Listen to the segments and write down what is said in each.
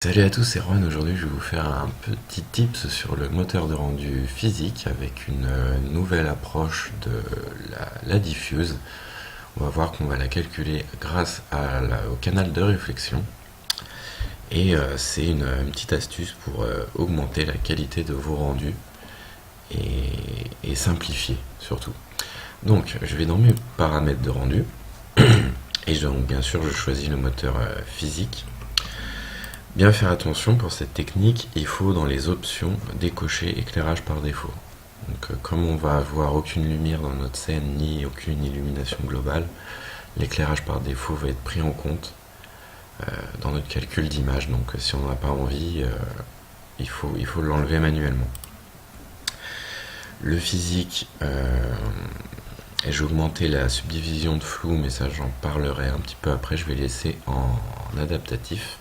Salut à tous, c'est Rohan. Aujourd'hui, je vais vous faire un petit tips sur le moteur de rendu physique avec une nouvelle approche de la diffuse. On va voir qu'on va la calculer grâce au canal de réflexion. Et c'est une petite astuce pour augmenter la qualité de vos rendus et simplifier surtout. Donc, je vais dans mes paramètres de rendu. Et donc, bien sûr, je choisis le moteur physique. Bien faire attention pour cette technique, il faut dans les options décocher éclairage par défaut. Donc, comme on va avoir aucune lumière dans notre scène ni aucune illumination globale, l'éclairage par défaut va être pris en compte dans notre calcul d'image. Donc si on n'en a pas envie, il faut l'enlever manuellement. Le physique, j'ai augmenté la subdivision de flou, mais ça j'en parlerai un petit peu après, je vais laisser en adaptatif.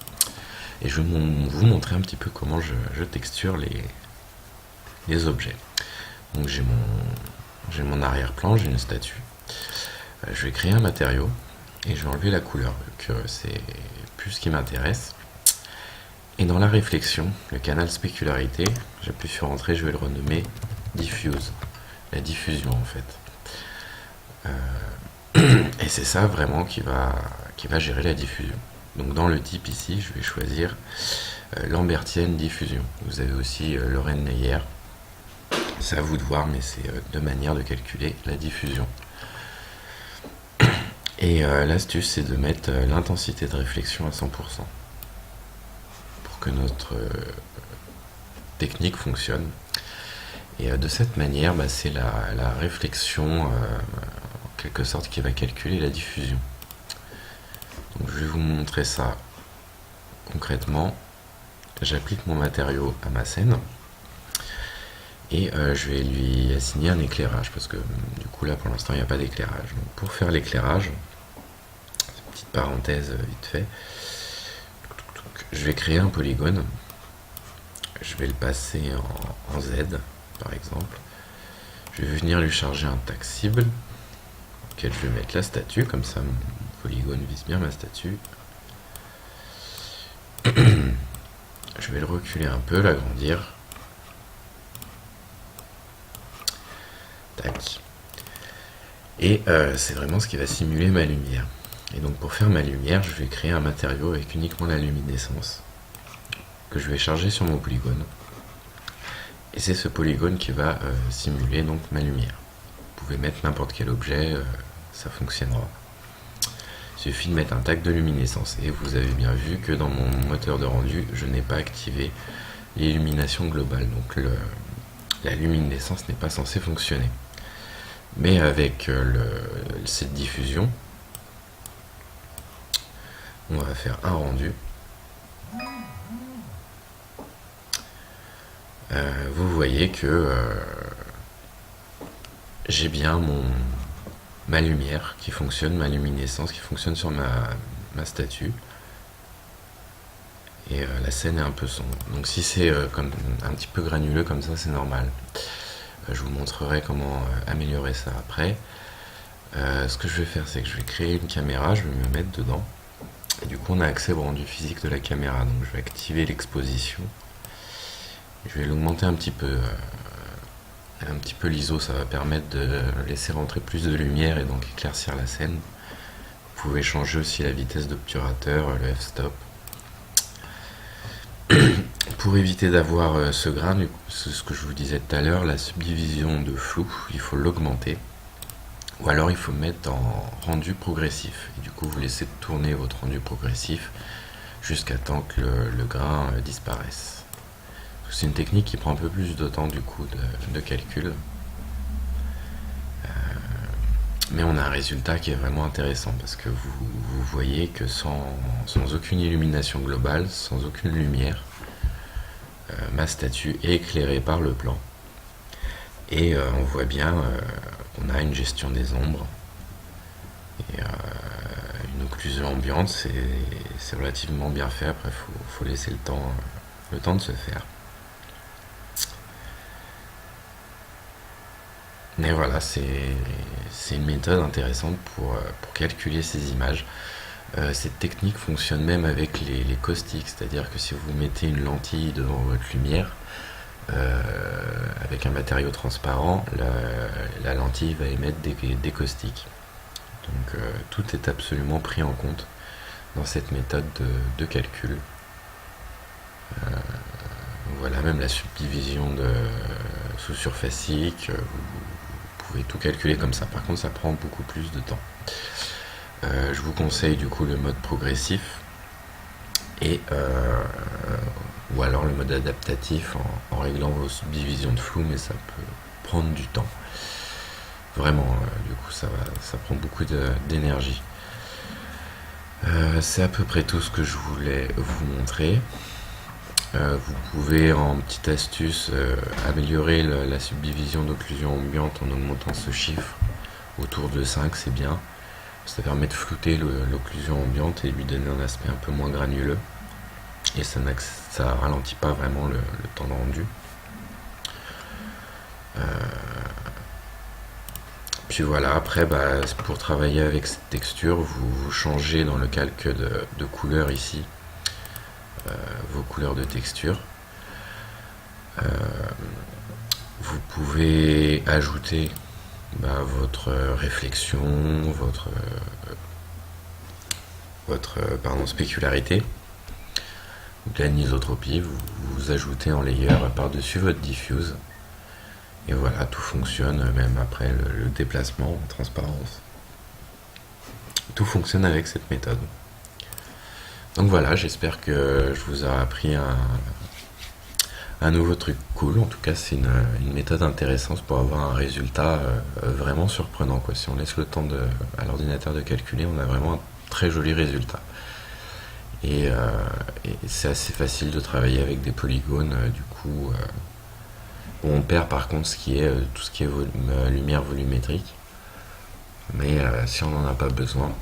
Et je vais vous montrer un petit peu comment je texture les objets. Donc j'ai mon arrière-plan, j'ai une statue. Je vais créer un matériau et je vais enlever la couleur, vu que c'est plus ce qui m'intéresse. Et dans la réflexion, le canal spécularité, j'appuie sur entrée, je vais le renommer diffuse, la diffusion en fait. Et c'est ça vraiment qui va gérer la diffusion. Donc dans le type ici, je vais choisir Lambertienne diffusion. Vous avez aussi Lorraine Neyer. C'est à vous de voir, mais c'est deux manières de calculer la diffusion. Et l'astuce, c'est de mettre l'intensité de réflexion à 100% pour que notre technique fonctionne. Et de cette manière, c'est la réflexion, en quelque sorte, qui va calculer la diffusion. Donc, je vais vous montrer ça concrètement. J'applique mon matériau à ma scène et je vais lui assigner un éclairage parce que du coup là pour l'instant il n'y a pas d'éclairage. Donc pour faire l'éclairage, petite parenthèse vite fait, je vais créer un polygone. Je vais le passer en Z par exemple. Je vais venir lui charger un tag cible auquel je vais mettre la statue, comme ça mon polygone vise bien ma statue. Je vais le reculer un peu, l'agrandir. Tac. Et c'est vraiment ce qui va simuler ma lumière. Et donc pour faire ma lumière, je vais créer un matériau avec uniquement la luminescence que je vais charger sur mon polygone. Et c'est ce polygone qui va simuler donc ma lumière. Vous pouvez mettre n'importe quel objet, ça fonctionnera. Il suffit de mettre un tag de luminescence. Et vous avez bien vu que dans mon moteur de rendu, je n'ai pas activé l'illumination globale. Donc la luminescence n'est pas censée fonctionner. Mais avec cette diffusion, on va faire un rendu. Vous voyez que j'ai bien ma lumière qui fonctionne, ma luminescence qui fonctionne sur ma statue. Et la scène est un peu sombre. Donc si c'est comme un petit peu granuleux comme ça, c'est normal. Je vous montrerai comment améliorer ça après. Ce que je vais faire, c'est que je vais créer une caméra, je vais me mettre dedans. Et du coup, on a accès au rendu physique de la caméra. Donc je vais activer l'exposition. Je vais l'augmenter un petit peu l'ISO, ça va permettre de laisser rentrer plus de lumière et donc éclaircir la scène. Vous pouvez changer aussi la vitesse d'obturateur, le f-stop. Pour éviter d'avoir ce grain, ce que je vous disais tout à l'heure, la subdivision de flou, il faut l'augmenter. Ou alors il faut mettre en rendu progressif. Et du coup, vous laissez tourner votre rendu progressif jusqu'à temps que le grain disparaisse. C'est une technique qui prend un peu plus de temps du coup de calcul. Mais on a un résultat qui est vraiment intéressant parce que vous voyez que sans aucune illumination globale, sans aucune lumière, ma statue est éclairée par le plan. Et on voit bien qu'on a une gestion des ombres et une occlusion ambiante, c'est relativement bien fait. Après, faut laisser le temps de se faire. Mais voilà, c'est une méthode intéressante pour calculer ces images. Cette technique fonctionne même avec les caustiques, c'est-à-dire que si vous mettez une lentille devant votre lumière, avec un matériau transparent, la lentille va émettre des caustiques. Donc tout est absolument pris en compte dans cette méthode de calcul. Voilà, même la subdivision sous surfacique, vous pouvez tout calculer comme ça. Par contre, ça prend beaucoup plus de temps. Je vous conseille du coup le mode progressif ou alors le mode adaptatif en réglant vos subdivisions de flou, mais ça peut prendre du temps. Vraiment, du coup, ça prend beaucoup d'énergie. C'est à peu près tout ce que je voulais vous montrer. Vous pouvez, en petite astuce, améliorer la subdivision d'occlusion ambiante en augmentant ce chiffre autour de 5, c'est bien. Ça permet de flouter l'occlusion ambiante et lui donner un aspect un peu moins granuleux. Et ça ralentit pas vraiment le temps de rendu. Puis voilà, après, pour travailler avec cette texture, vous changez dans le calque de couleur ici vos couleurs de texture. Vous pouvez ajouter votre réflexion, votre spécularité, de l'anisotropie, vous ajoutez en layer par-dessus votre diffuse. Et voilà, tout fonctionne, même après le déplacement en transparence. Tout fonctionne avec cette méthode. Donc voilà, j'espère que je vous ai appris un nouveau truc cool. En tout cas, c'est une méthode intéressante pour avoir un résultat vraiment surprenant, quoi. Si on laisse le temps à l'ordinateur de calculer, on a vraiment un très joli résultat. Et c'est assez facile de travailler avec des polygones, du coup. On perd par contre tout ce qui est lumière volumétrique. Mais si on n'en a pas besoin,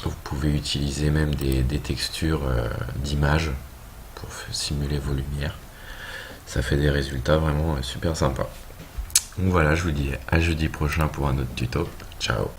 vous pouvez utiliser même des textures d'images pour simuler vos lumières. Ça fait des résultats vraiment super sympas. Donc voilà, je vous dis à jeudi prochain pour un autre tuto. Ciao!